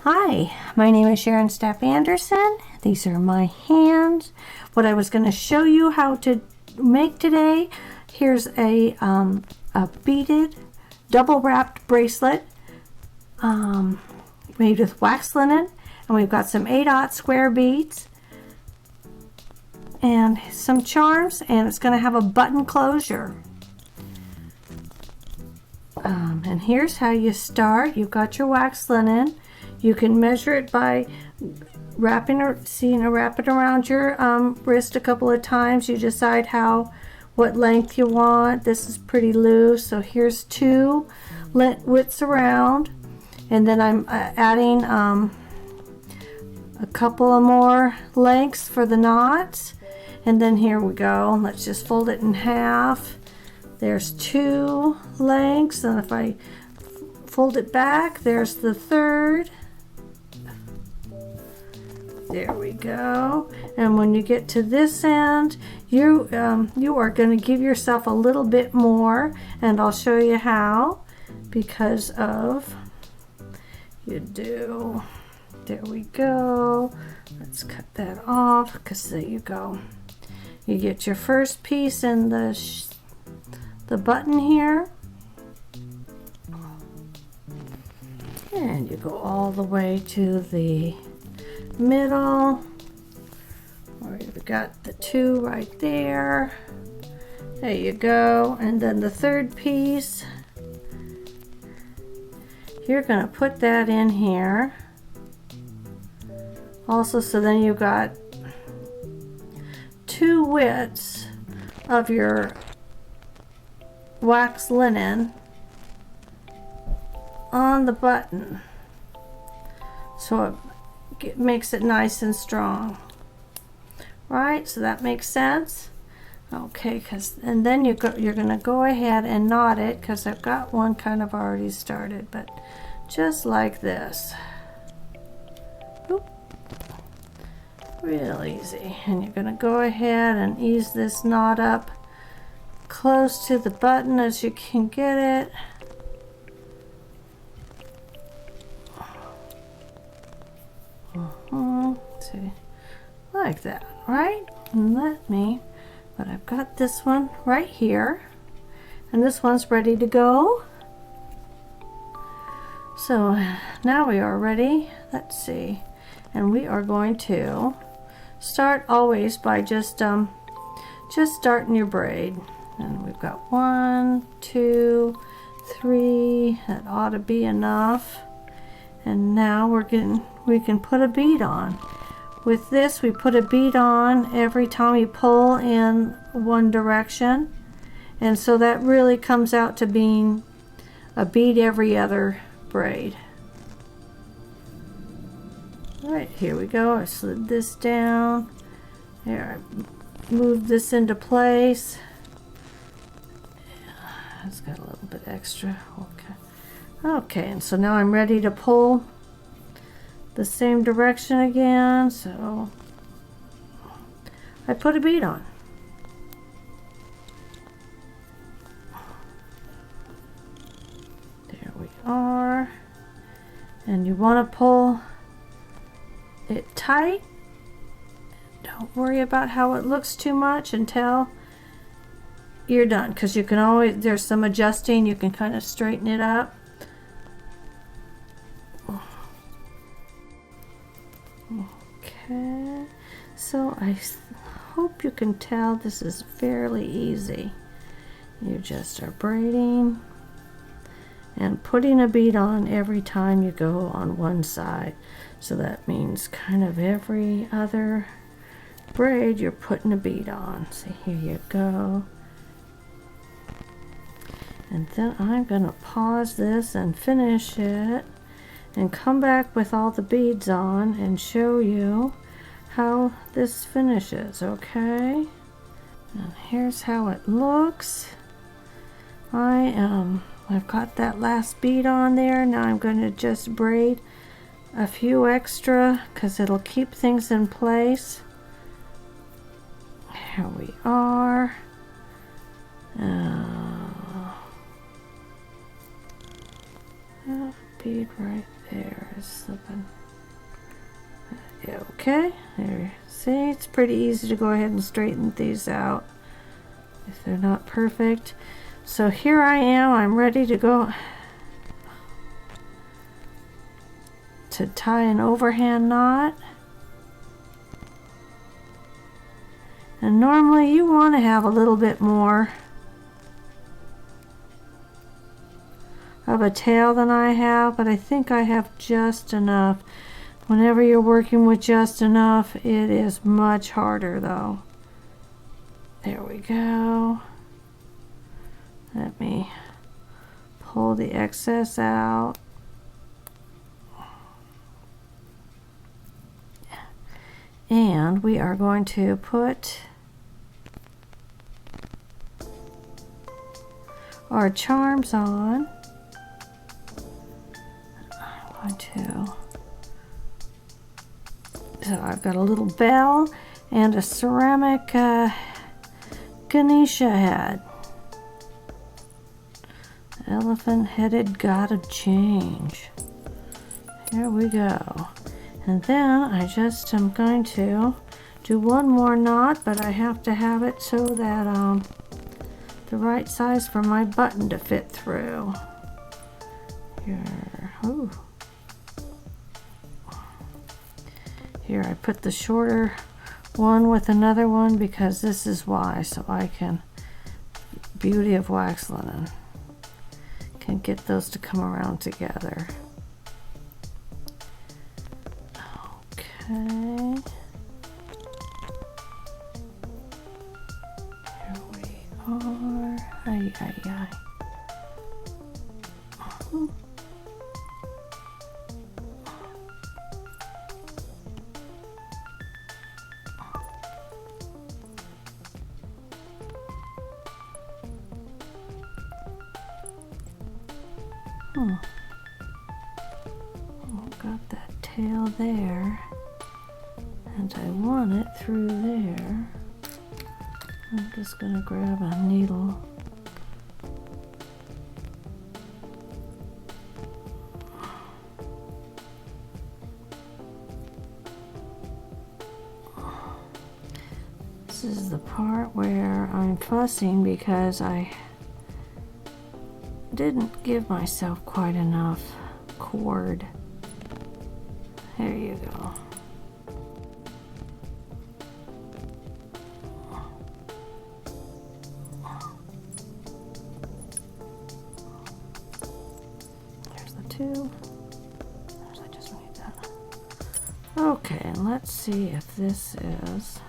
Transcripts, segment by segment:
Hi, my name is Sharon Stapp Anderson. These are my hands. What I was going to show you how to make today, here's a beaded double wrapped bracelet made with wax linen, and we've got some 8/0 square beads and some charms, and it's going to have a button closure. And here's how you start. You've got your wax linen. You can measure it by wrapping wrap it around your wrist a couple of times. You decide what length you want. This is pretty loose, so here's 2 widths around, and then I'm adding a couple of more lengths for the knots, and then here we go. Let's just fold it in half. There's 2 lengths, and if I fold it back, there's the third. There we go. And when you get to this end, you are going to give yourself a little bit more, and I'll show you how, because of you do. There we go. Let's cut that off, because there you go. You get your first piece in the button here, and you go all the way to the middle, where you've got the 2 right there. There you go. And then the third piece, you're going to put that in here also, so then you've got 2 widths of your wax linen on the button, so it makes it nice and strong, right? So that makes sense. Okay, and then you're going to go ahead and knot it, because I've got one kind of already started, but just like this. Oop. Real easy. And you're going to go ahead and ease this knot up close to the button as you can get it. See, like that, right? And but I've got this one right here, and this one's ready to go. So now we are ready. Let's see, and we are going to start always by just starting your braid. And we've got 1, 2, 3. That ought to be enough. And now we can put a bead on. With this, we put a bead on every time you pull in one direction, and so that really comes out to being a bead every other braid. All right, here we go. I slid this down. There, I moved this into place. It's got a little bit extra. Okay, and so now I'm ready to pull the same direction again, so I put a bead on. There we are. And you want to pull it tight. Don't worry about how it looks too much until you're done, because you can always, there's some adjusting, you can kind of straighten it up. Okay, so I hope you can tell this is fairly easy. You just are braiding and putting a bead on every time you go on one side. So that means kind of every other braid you're putting a bead on. So here you go. And then I'm going to pause this and finish it and come back with all the beads on and show you how this finishes, okay? And here's how it looks. I've got that last bead on there. Now I'm going to just braid a few extra because it'll keep things in place. Here we are. That bead right there is slipping. Yeah, okay, there. See, it's pretty easy to go ahead and straighten these out if they're not perfect. So here I am, I'm ready to go to tie an overhand knot. And normally you want to have a little bit more of a tail than I have, but I think I have just enough. Whenever you're working with just enough, it is much harder though. There we go. Let me pull the excess out. And we are going to put our charms on. I'm going to, so I've got a little bell and a ceramic Ganesha head. Elephant-headed god of change. Here we go. And then I just am going to do one more knot, but I have to have it so that the right size for my button to fit through. Here, ooh. Here I put the shorter one with another one because this is why, so I can, beauty of wax linen, can get those to come around together. Okay. Here we are. Ay, ay, ay. Got that tail there, and I want it through there. I'm just going to grab a needle. This is the part where I'm fussing because I didn't give myself quite enough cord. There you go. There's the two. I just need that. Okay, and let's see if this is.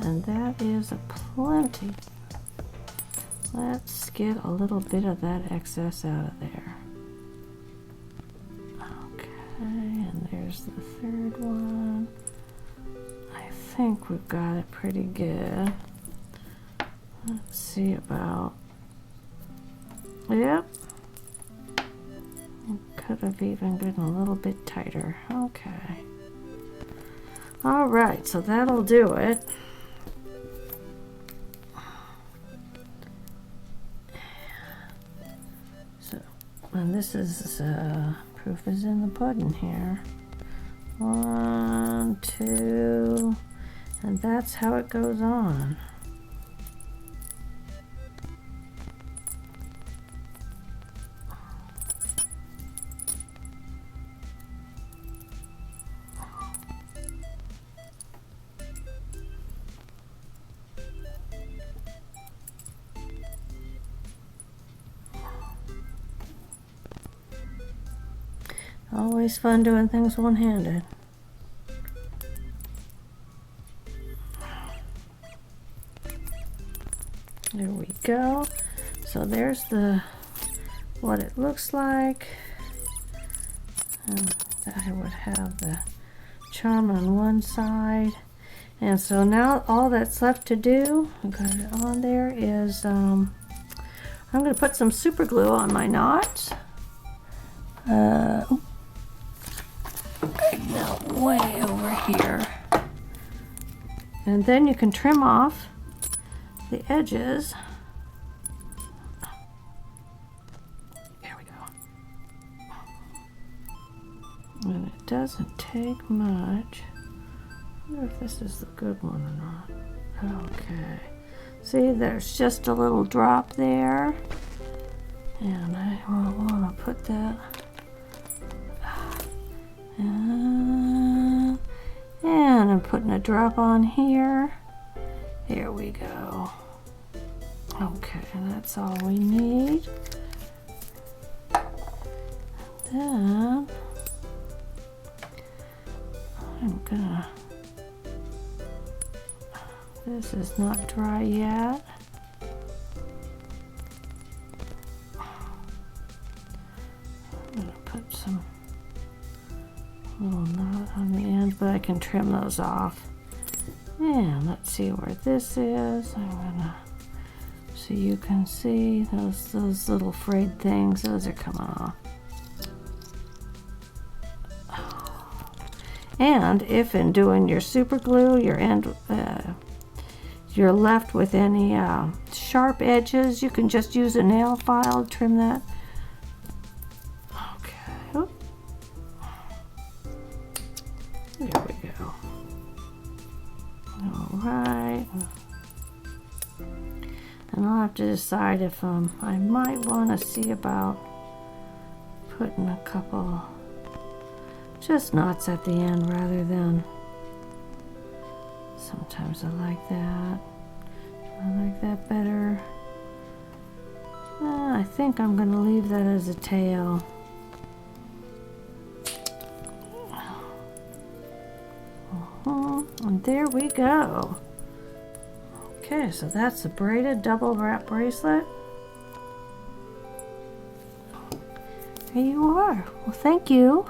And that is a plenty. Let's get a little bit of that excess out of there. Okay, and there's the third one. I think we've got it pretty good. Let's see about, yep. Could have even been a little bit tighter. Okay. All right, so that'll do it. So, and this is proof is in the pudding here. 1, 2, and that's how it goes on. Always fun doing things one-handed. There we go. So there's what it looks like. And I would have the charm on one side, And so now all that's left to do, I got it on there, is I'm going to put some super glue on my knots. Now way over here. And then you can trim off the edges. There we go. And it doesn't take much. I wonder if this is the good one or not. Okay. See, there's just a little drop there. And I want to put that. And I'm putting a drop on here. Here we go. Okay, and that's all we need. Then I'm gonna, this is not dry yet. I'm gonna put some little knot on the end, but I can trim those off. And let's see where this is. I'm gonna, so you can see those little frayed things, those are coming off. And if in doing your super glue, you're left with any sharp edges, you can just use a nail file to trim that. Okay. Oop. There we go. All right. And I'll have to decide if I might want to see about putting a couple just knots at the end rather than, sometimes I like that. I like that better. I think I'm going to leave that as a tail. And there we go. Okay, so that's a braided double wrap bracelet. There you are. Well, thank you.